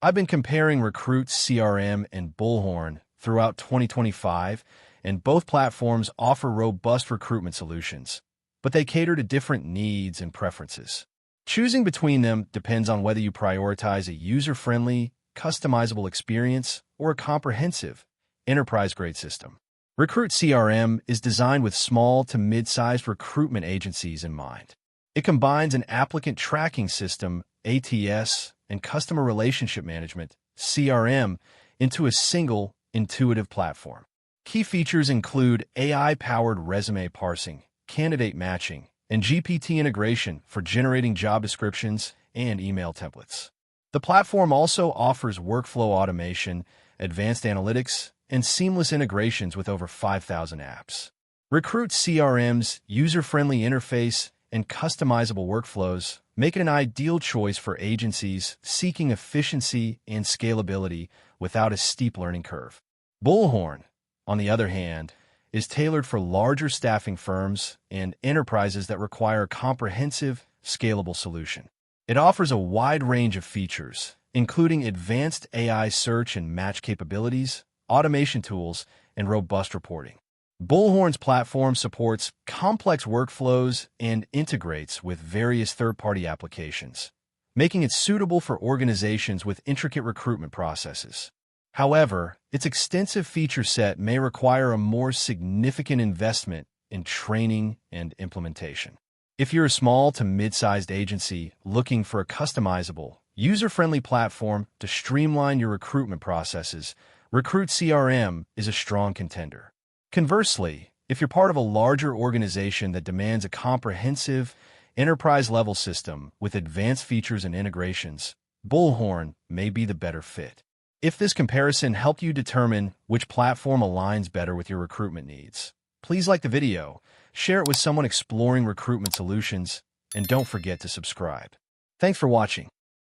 I've been comparing Recruit CRM and Bullhorn throughout 2025, and both platforms offer robust recruitment solutions, but they cater to different needs and preferences. Choosing between them depends on whether you prioritize a user-friendly, customizable experience or a comprehensive, enterprise-grade system. Recruit CRM is designed with small to mid-sized recruitment agencies in mind. It combines an applicant tracking system, ATS, and customer relationship management, CRM, into a single, intuitive platform. Key features include AI-powered resume parsing, candidate matching, and GPT integration for generating job descriptions and email templates. The platform also offers workflow automation, advanced analytics, and seamless integrations with over 5,000 apps. Recruit CRM's user-friendly interface and customizable workflows make it an ideal choice for agencies seeking efficiency and scalability without a steep learning curve. Bullhorn, on the other hand, is tailored for larger staffing firms and enterprises that require a comprehensive, scalable solution. It offers a wide range of features, including advanced AI search and match capabilities, automation tools, and robust reporting. Bullhorn's platform supports complex workflows and integrates with various third-party applications, making it suitable for organizations with intricate recruitment processes. However, its extensive feature set may require a more significant investment in training and implementation. If you're a small to mid-sized agency looking for a customizable, user-friendly platform to streamline your recruitment processes, Recruit CRM is a strong contender. Conversely, if you're part of a larger organization that demands a comprehensive, enterprise-level system with advanced features and integrations, Bullhorn may be the better fit. If this comparison helped you determine which platform aligns better with your recruitment needs, please like the video, share it with someone exploring recruitment solutions, and don't forget to subscribe. Thanks for watching.